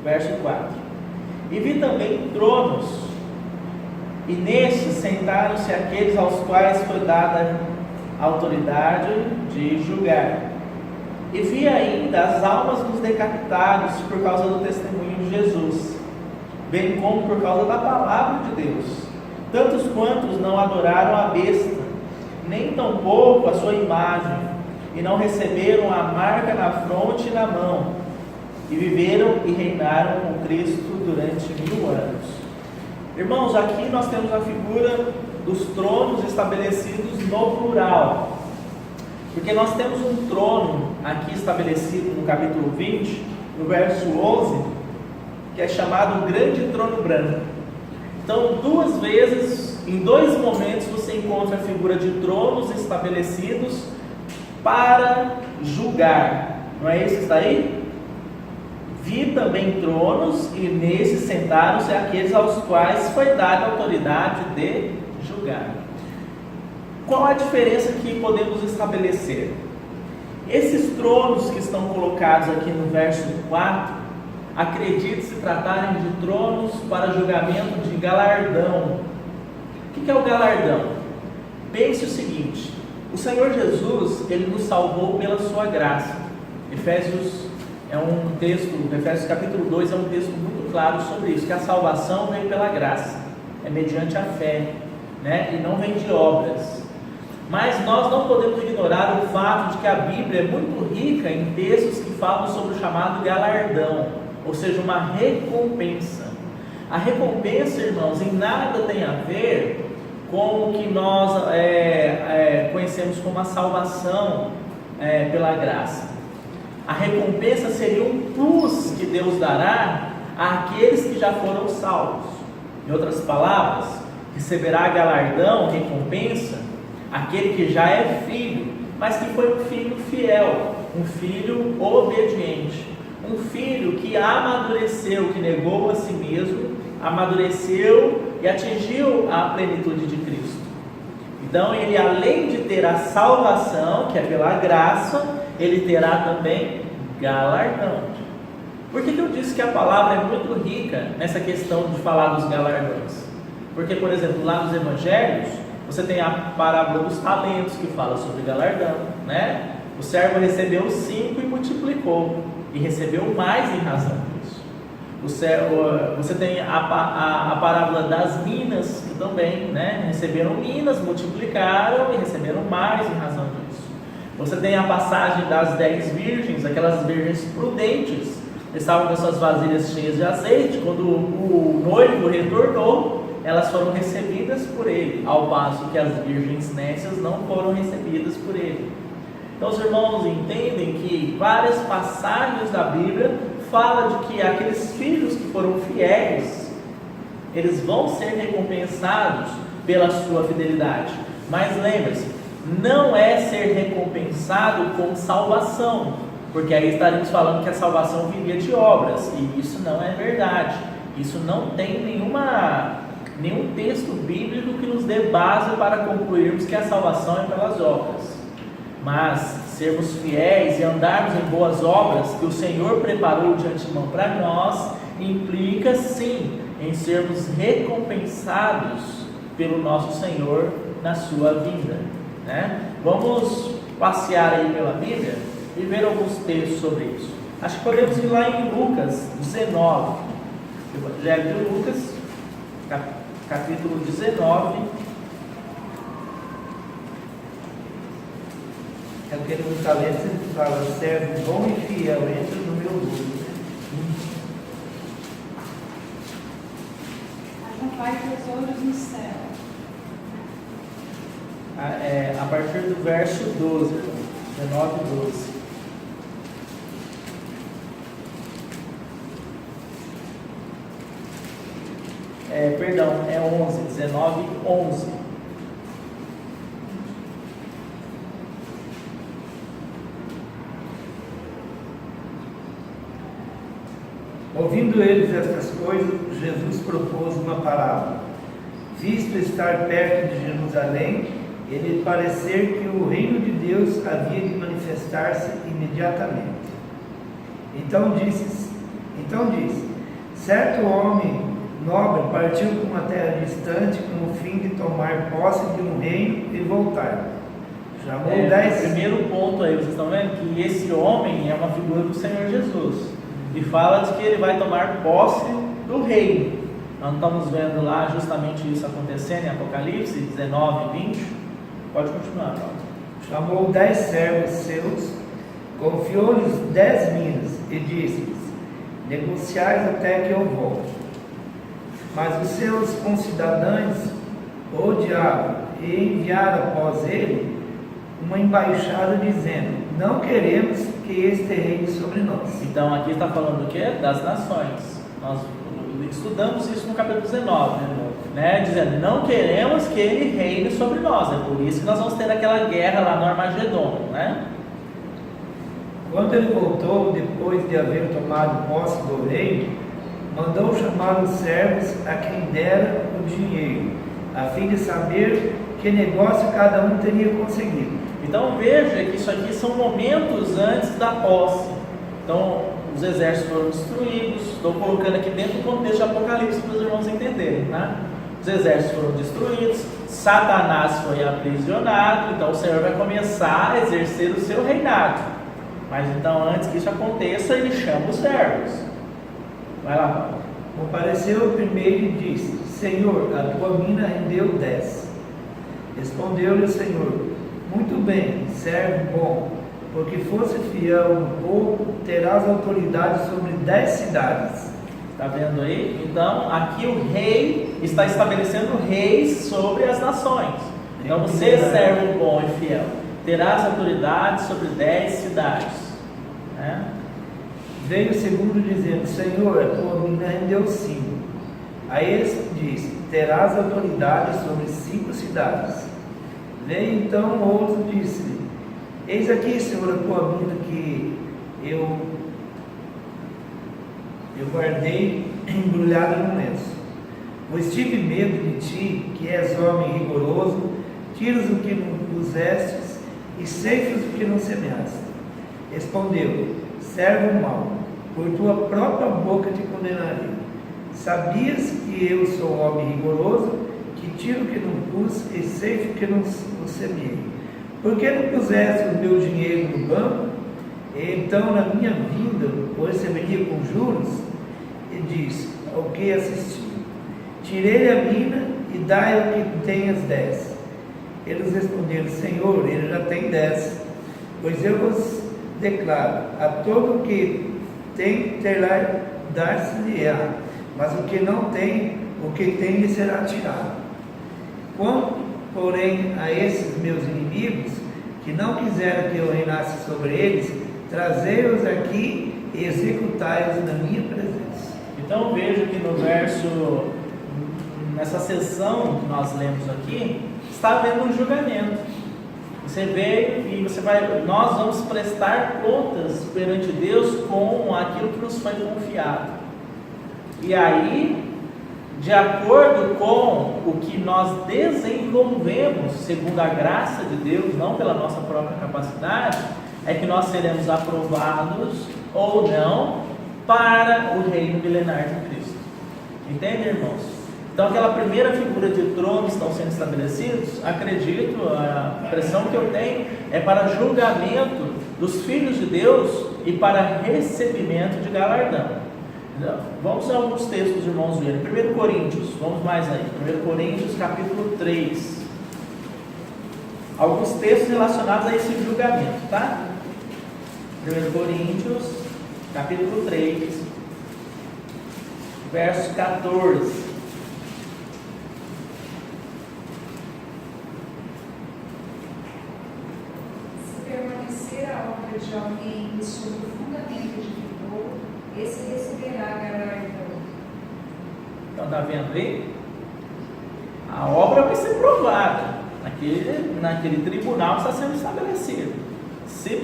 verso 4. E vi também tronos, e nestes sentaram-se aqueles aos quais foi dada a autoridade de julgar. E vi ainda as almas dos decapitados por causa do testemunho de Jesus, bem como por causa da palavra de Deus, tantos quantos não adoraram a besta, nem tampouco a sua imagem, e não receberam a marca na fronte e na mão, e viveram e reinaram com Cristo durante 1000 anos. Irmãos, aqui nós temos a figura dos tronos estabelecidos no plural, porque nós temos um trono aqui estabelecido no capítulo 20, no verso 11, que é chamado o grande trono branco. Então, 2 vezes, em 2 momentos, você encontra a figura de tronos estabelecidos para julgar. Não é isso que está aí? Vi também tronos, e nesses sentaram-se aqueles aos quais foi dada a autoridade de julgar. Qual a diferença que podemos estabelecer? Esses tronos que estão colocados aqui no verso 4, acredite se tratarem de tronos para julgamento de galardão. O que é o galardão? Pense o seguinte: o Senhor Jesus, Ele nos salvou pela sua graça. Efésios capítulo 2 é um texto muito claro sobre isso, que a salvação vem pela graça, é mediante a fé, né? E não vem de obras. Mas nós não podemos ignorar o fato de que a Bíblia é muito rica em textos que falam sobre o chamado galardão, ou seja, uma recompensa. A recompensa, irmãos, em nada tem a ver com o que nós conhecemos como a salvação pela graça. A recompensa seria um plus que Deus dará àqueles que já foram salvos. Em outras palavras, receberá galardão, recompensa, aquele que já é filho, mas que foi um filho fiel, um filho obediente, um filho que amadureceu, que negou a si mesmo, amadureceu e atingiu a plenitude de Cristo. Então ele, além de ter a salvação, que é pela graça, ele terá também galardão. Por que eu disse que a palavra é muito rica nessa questão de falar dos galardões? Porque, por exemplo, lá nos evangelhos, você tem a parábola dos talentos que fala sobre galardão, né? O servo recebeu 5 e multiplicou, e recebeu mais em razão disso. Você tem a parábola das minas, que também, né? Receberam minas, multiplicaram e receberam mais em razão disso. Você tem a passagem das 10 virgens, aquelas virgens prudentes, estavam com suas vasilhas cheias de azeite. Quando o noivo retornou, elas foram recebidas por ele, ao passo que as virgens nécias não foram recebidas por ele. Então os irmãos entendem que várias passagens da Bíblia falam de que aqueles filhos que foram fiéis, eles vão ser recompensados pela sua fidelidade. Mas lembre-se, não é ser recompensado com salvação, porque aí estaríamos falando que a salvação viria de obras, e isso não é verdade. Isso não tem nenhum texto bíblico que nos dê base para concluirmos que a salvação é pelas obras. Mas sermos fiéis e andarmos em boas obras que o Senhor preparou de antemão para nós, implica sim em sermos recompensados pelo nosso Senhor na sua vinda, né? Vamos passear aí pela Bíblia e ver alguns textos sobre isso. Acho que podemos ir lá em Lucas 19, Evangelho de Lucas, capítulo 19. É o que no talento sempre fala: servo bom e fiel, entra no meu lucro. Pai, tesouros no céu. A partir do verso 12, 19 e 12. Perdão, é 11, 19 e 11. Ouvindo eles estas coisas, Jesus propôs uma parábola. Visto estar perto de Jerusalém, ele parecer que o reino de Deus havia de manifestar-se imediatamente. Então disse: Certo homem nobre partiu para uma terra distante com o fim de tomar posse de um reino e voltar. Chamou O 10. primeiro ponto aí, vocês estão vendo que esse homem é uma figura do Senhor Jesus. E fala de que ele vai tomar posse do reino. Nós estamos vendo lá justamente isso acontecendo em Apocalipse 19 e 20. Pode continuar, Paulo. Chamou 10 servos seus, confiou-lhes 10 minas e disse-lhes: negociais até que eu volte. Mas os seus concidadãos o odiaram e enviaram após ele uma embaixada dizendo: não queremos que este reine sobre nós. Então aqui está falando do quê? Das nações. Nós estudamos isso no capítulo 19, né? Dizendo, não queremos que ele reine sobre nós. É por isso que nós vamos ter aquela guerra lá no Armagedon, né? Quando ele voltou, depois de haver tomado posse do reino, mandou chamar os servos a quem dera o dinheiro, a fim de saber que negócio cada um teria conseguido. Então veja que isso aqui são momentos antes da posse. Então os exércitos foram destruídos. Estou colocando aqui dentro do contexto de Apocalipse para os irmãos entenderem, né? Os exércitos foram destruídos, Satanás foi aprisionado. Então o Senhor vai começar a exercer o seu reinado. Mas então antes que isso aconteça, ele chama os servos. Vai lá, Paulo. Compareceu o primeiro e disse: Senhor, a tua mina rendeu 10. Respondeu-lhe o Senhor: muito bem, servo bom, porque fosse fiel no pouco, terás autoridade sobre 10 cidades. Está vendo aí? Então aqui o rei está estabelecendo reis sobre as nações. Então você, servo bom e fiel, terás autoridade sobre 10 cidades, né? Veio o segundo dizendo: Senhor, a tua mina rendeu 5. A esse disse: terás autoridade sobre 5 cidades. Veio então outro e disse: eis aqui, Senhor, a tua mina que eu guardei embrulhada no lenço. Pois tive medo de ti, que és homem rigoroso, tiras o que não pusestes e ceifas o que não semeaste. Respondeu: servo mau, por tua própria boca te condenarei. Sabias que eu sou homem rigoroso, que tiro o que não pus e ceifo o que não semeei? Por que não puseste o meu dinheiro no banco? E então na minha vinda o receberia com juros? E disse: ao que assisti? Tirei a mina e dai ao que tenhas 10. Eles responderam: Senhor, ele já tem 10. Pois eu vos declaro: a todo o que tem terá dar-se-lhe-á, mas o que não tem, o que tem lhe será tirado. Quanto, porém, a esses meus inimigos, que não quiseram que eu reinasse sobre eles, trazei-os aqui e executai-os na minha presença. Então veja que no verso, nessa seção que nós lemos aqui, está havendo um julgamento. Você vê e nós vamos prestar contas perante Deus com aquilo que nos foi confiado. E aí, de acordo com o que nós desenvolvemos, segundo a graça de Deus, não pela nossa própria capacidade, é que nós seremos aprovados ou não para o reino milenar de Cristo. Entende, irmãos? Então aquela primeira figura de tronos estão sendo estabelecidos, acredito, a impressão que eu tenho é para julgamento dos filhos de Deus e para recebimento de galardão. Vamos a alguns textos, irmãos, verem. 1 Coríntios, vamos mais aí, 1 Coríntios capítulo 3. Alguns textos relacionados a esse julgamento, tá? 1 Coríntios capítulo 3, verso 14. A obra de alguém que sobre o fundamento edificou, esse receberá galardão. Então está vendo aí? A obra vai ser provada naquele tribunal que está sendo estabelecido. Se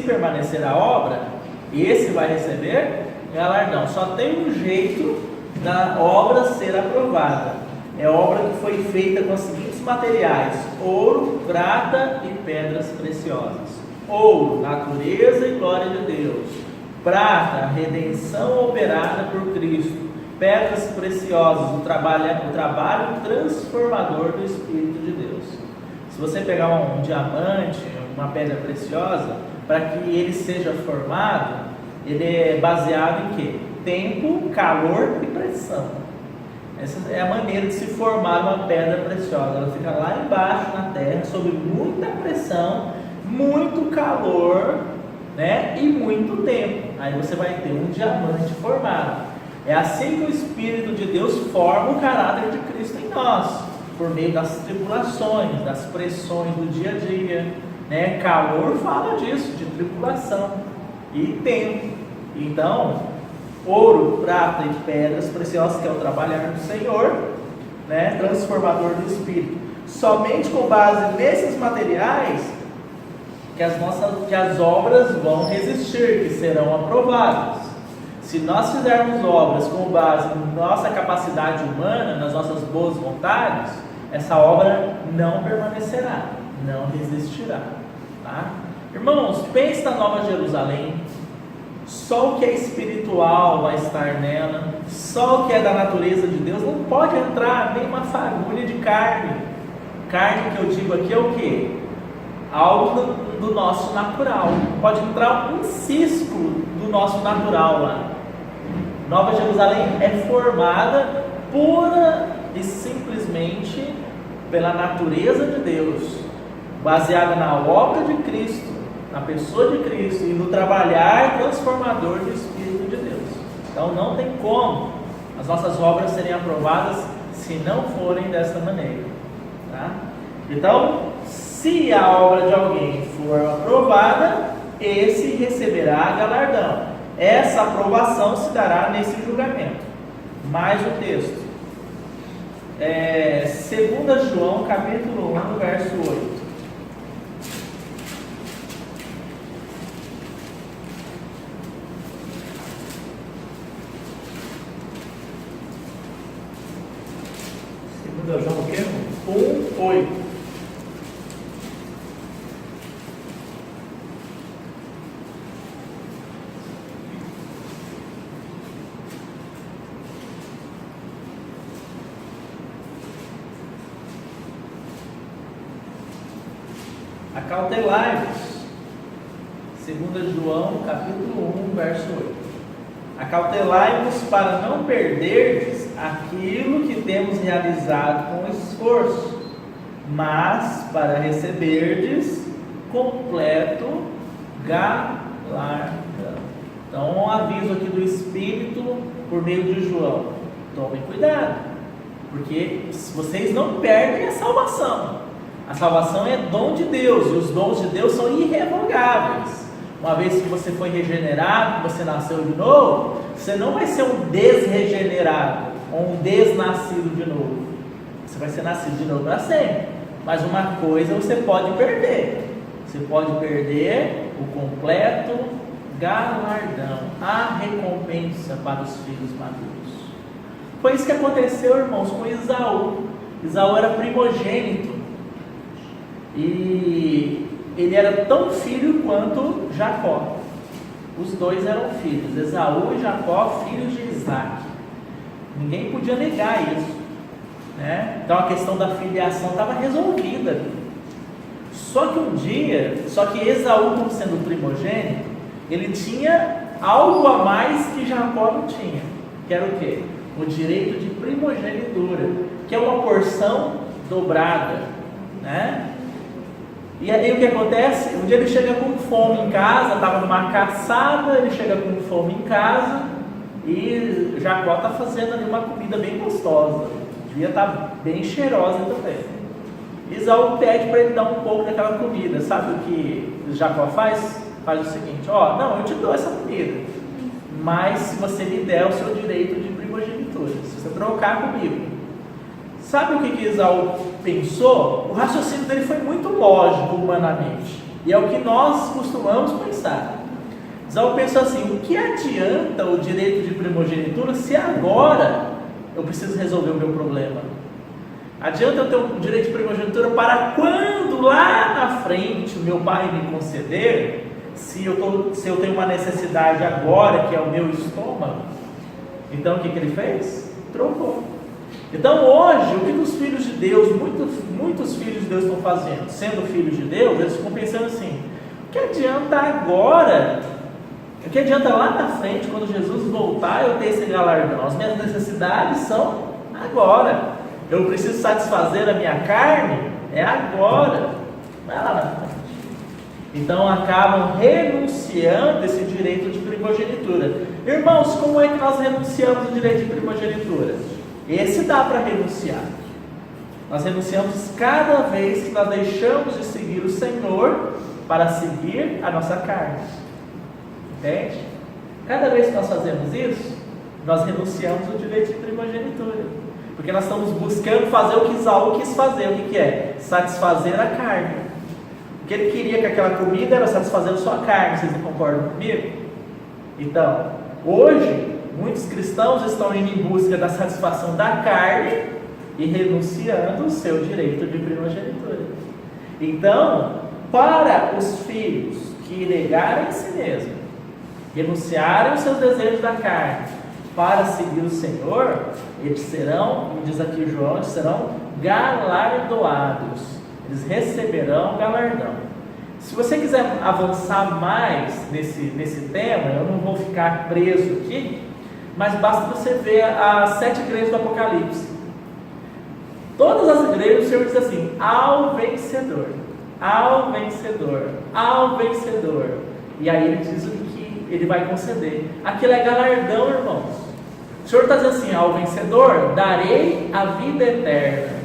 permanecer a obra, esse vai receber galardão. Só tem um jeito da obra ser aprovada. É obra que foi feita com os seguintes materiais: ouro, prata e pedras preciosas. Ouro, natureza e glória de Deus. prata, a redenção operada por Cristo, pedras preciosas, o trabalho transformador do Espírito de Deus. Se você pegar um diamante, uma pedra preciosa, para que ele seja formado, ele é baseado em quê? Tempo, calor e pressão. Essa é a maneira de se formar uma pedra preciosa. Ela fica lá embaixo na terra, sob muita pressão, muito calor, né? E muito tempo. Aí você vai ter um diamante formado. É assim que o Espírito de Deus forma o caráter de Cristo em nós, por meio das tribulações, das pressões do dia a dia, né? Calor fala disso, de tribulação, e tempo. Então, ouro, prata e pedras preciosas, que é o trabalhar do Senhor, né? Transformador do Espírito. Somente com base nesses materiais que as obras vão resistir, que serão aprovadas. Se nós fizermos obras com base na nossa capacidade humana, nas nossas boas vontades, essa obra não permanecerá, não resistirá. Tá? Irmãos, pense na Nova Jerusalém. Só o que é espiritual vai estar nela, só o que é da natureza de Deus. Não pode entrar nem uma fagulha de carne. Carne que eu digo aqui é o quê? Algo do nosso natural. Pode entrar um cisco do nosso natural lá. Nova Jerusalém é formada pura e simplesmente pela natureza de Deus, baseada na obra de Cristo, na pessoa de Cristo e no trabalhar transformador do Espírito de Deus. Então não tem como as nossas obras serem aprovadas se não forem dessa maneira. Tá? Então, se a obra de alguém for aprovada, esse receberá galardão. Essa aprovação se dará nesse julgamento. Mais o texto. 2 João, capítulo 1, verso 8. João o quê? 1:8. Acautelai-vos. 2 João, capítulo 1, verso 8. Acautelai-vos para não perderdes aquilo que temos realizado com esforço, mas para receberdes completo galardão. Então, um aviso aqui do Espírito por meio de João: tomem cuidado, porque vocês não perdem a salvação. A salvação é dom de Deus, e os dons de Deus são irrevogáveis. Uma vez que você foi regenerado, que você nasceu de novo, você não vai ser um desregenerado ou um desnascido de novo. Você vai ser nascido de novo para sempre. Mas uma coisa você pode perder. Você pode perder o completo galardão, a recompensa para os filhos maduros. Foi isso que aconteceu, irmãos, com Esaú. Esaú era primogênito. E ele era tão filho quanto Jacó. Os dois eram filhos, Esaú e Jacó, filhos de Isaac. Ninguém podia negar isso, né? Então a questão da filiação estava resolvida. Só que Esaú, como sendo primogênito, ele tinha algo a mais que Jacó não tinha, que era o quê? O direito de primogenitura, que é uma porção dobrada, né? E aí o que acontece? Um dia ele chega com fome em casa, estava numa caçada, ele chega com fome em casa e Jacó está fazendo ali uma comida bem gostosa, devia estar bem cheirosa também. Esaú pede para ele dar um pouco daquela comida. Sabe o que Jacó faz? Faz o seguinte: não, eu te dou essa comida, mas se você me der o seu direito de primogenitura, se você trocar comigo. Sabe o que Esaú pensou? O raciocínio dele foi muito lógico humanamente, e é o que nós costumamos pensar. Esaú pensou assim: o que adianta o direito de primogenitura se agora eu preciso resolver o meu problema? Adianta eu ter um direito de primogenitura para quando lá na frente o meu pai me conceder, se eu tenho uma necessidade agora, que é o meu estômago, então o que ele fez? Trocou. Então hoje, o que os filhos de Deus, muitos filhos de Deus estão fazendo? Sendo filhos de Deus, eles ficam pensando assim: o que adianta agora? O que adianta lá na frente, quando Jesus voltar, eu ter esse galardão? As minhas necessidades são agora. Eu preciso satisfazer a minha carne, é agora, não é lá na frente. Então acabam renunciando esse direito de primogenitura. Irmãos, como é que nós renunciamos o direito de primogenitura? Esse dá para renunciar. Nós renunciamos cada vez que nós deixamos de seguir o Senhor para seguir a nossa carne. Entende? Cada vez que nós fazemos isso, nós renunciamos o direito de primogenitura. Porque nós estamos buscando fazer o que Esaú quis fazer. O que é? Satisfazer a carne. O que ele queria com aquela comida era satisfazer a sua carne. Vocês não concordam comigo? Então, hoje, muitos cristãos estão indo em busca da satisfação da carne e renunciando o seu direito de primogenitura. Então, para os filhos que negarem a si mesmos, renunciarem os seus desejos da carne para seguir o Senhor, eles serão, como diz aqui João, eles serão galardoados, eles receberão galardão. Se você quiser avançar mais nesse tema, eu não vou ficar preso aqui, mas basta você ver as 7 igrejas do Apocalipse. Todas as igrejas, o Senhor diz assim: ao vencedor, ao vencedor, ao vencedor. E aí ele diz o que ele vai conceder. Aquilo é galardão, irmãos. O Senhor está dizendo assim: ao vencedor darei a vida eterna.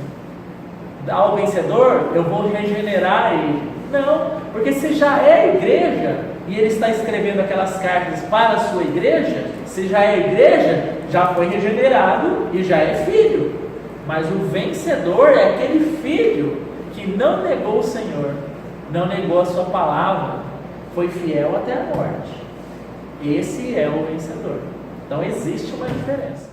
Ao vencedor eu vou regenerar ele. Não, porque se já é igreja e ele está escrevendo aquelas cartas para a sua igreja, se já é igreja, já foi regenerado e já é filho. Mas o vencedor é aquele filho que não negou o Senhor, não negou a sua palavra, foi fiel até a morte. Esse é o vencedor. Então existe uma diferença.